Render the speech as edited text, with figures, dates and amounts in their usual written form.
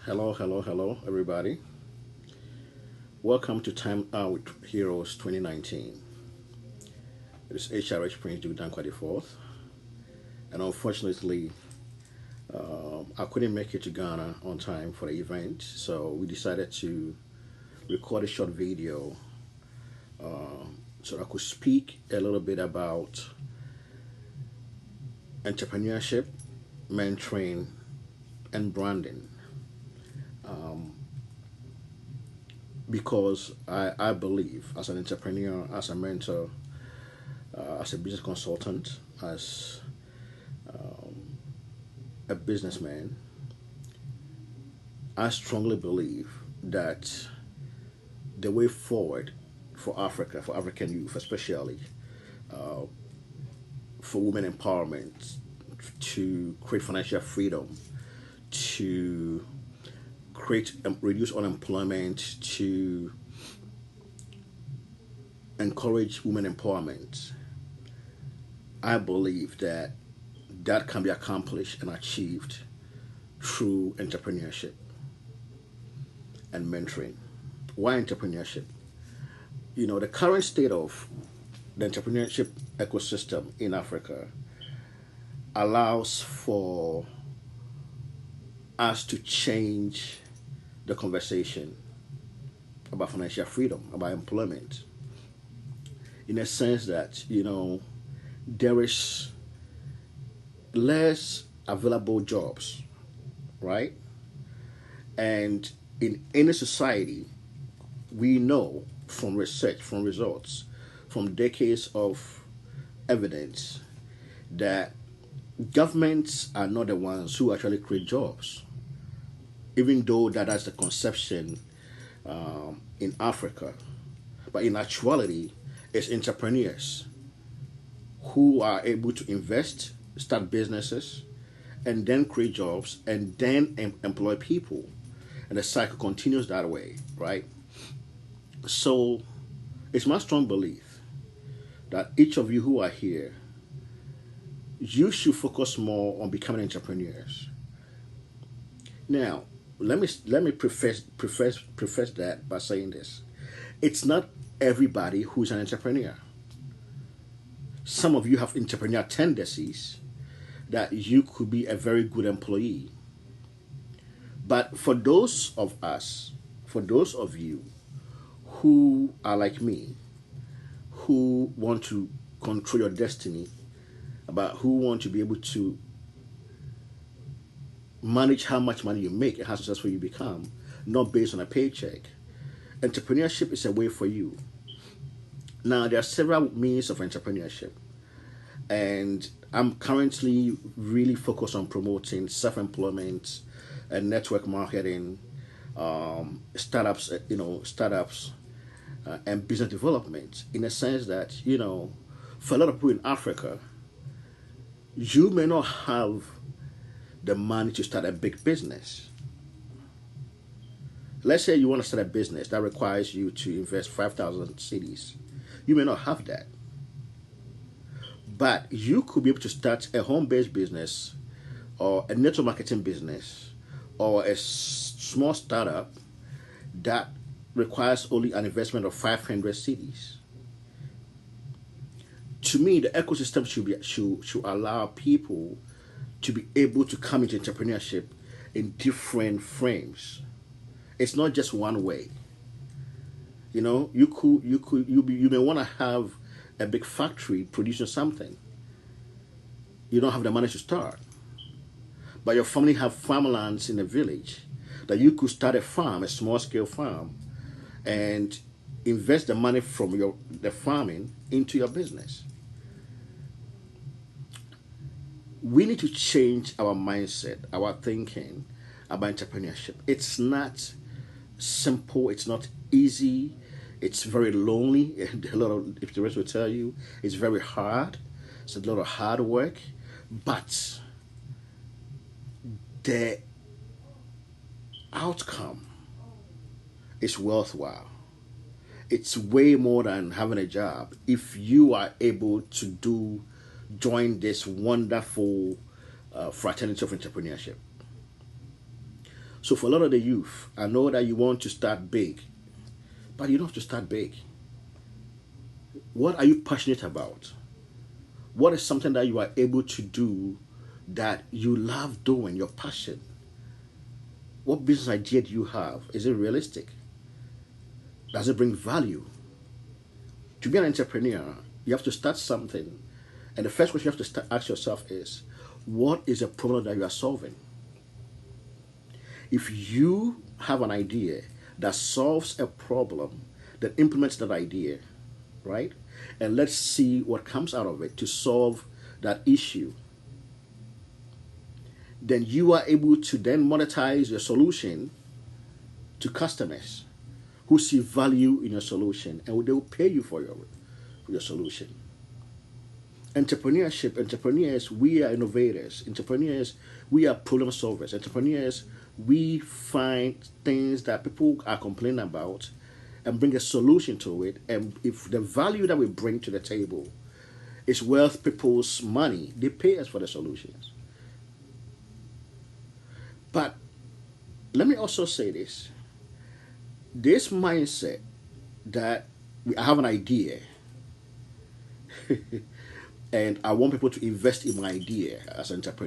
Hello, everybody. Welcome to TimeOut With Heroes 2019. It is HRH Duke Adu Gyemfi, and unfortunately, I couldn't make it to Ghana on time for the event, so we decided to record a short video so I could speak a little bit about entrepreneurship, mentoring, and branding. Because I believe, as an entrepreneur, as a mentor, as a business consultant, as a businessman, I strongly believe that the way forward for Africa, for African youth especially, for women empowerment, to create financial freedom, to create reduce unemployment, to encourage women empowerment, I believe that that can be accomplished and achieved through entrepreneurship and mentoring. Why entrepreneurship? The current state of the entrepreneurship ecosystem in Africa allows for us to change the conversation about financial freedom, about employment, in a sense that, there is less available jobs, right? And in any society, we know from research, from results, from decades of evidence that governments are not the ones who actually create jobs, even though that's the conception in Africa. But in actuality, it's entrepreneurs who are able to invest, start businesses, and then create jobs, and then employ people. And the cycle continues that way, right? So it's my strong belief that each of you who are here, you should focus more on becoming entrepreneurs. Now, let me preface that by saying this: it's not everybody who's an entrepreneur. Some of you have entrepreneurial tendencies that you could be a very good employee. But for those of you who are like me, who want to control your destiny, about who want to be able to manage how much money you make and how successful you become, not based on a paycheck, entrepreneurship is a way for you. Now, there are several means of entrepreneurship, and I'm currently really focused on promoting self-employment and network marketing, startups, and business development. In a sense that, for a lot of people in Africa, you may not have the money to start a big business. Let's say you want to start a business that requires you to invest 5,000 cedis. You may not have that. But you could be able to start a home-based business, or a network marketing business, or a small startup that requires only an investment of 500 cedis. To me, the ecosystem should allow people to be able to come into entrepreneurship in different frames. It's not just one way. You may want to have a big factory producing something. You don't have the money to start, but your family have farmlands in a village that you could start a farm, a small scale farm, and invest the money from the farming into your business. We need to change our mindset, our thinking about entrepreneurship. It's not simple, it's not easy, it's very lonely. If the rest will tell you, it's very hard. It's a lot of hard work, but the outcome is worthwhile. It's way more than having a job if you are able to join this wonderful fraternity of entrepreneurship. So for a lot of the youth, I know that you want to start big, but you don't have to start big. What are you passionate about? What is something that you are able to do that you love doing, your passion? What business idea do you have? Is it realistic? Does it bring value? To be an entrepreneur, you have to start something. And the first question you have to ask yourself is, what is the problem that you are solving? If you have an idea that solves a problem, then implement that idea, right? And let's see what comes out of it to solve that issue. Then you are able to then monetize your solution to customers who see value in your solution, and they will pay you for your solution. Entrepreneurs, we are innovators. Entrepreneurs, we are problem solvers. Entrepreneurs, we find things that people are complaining about and bring a solution to it. And if the value that we bring to the table is worth people's money, they pay us for the solutions. But let me also say this mindset that I have an idea and I want people to invest in my idea as an entrepreneur.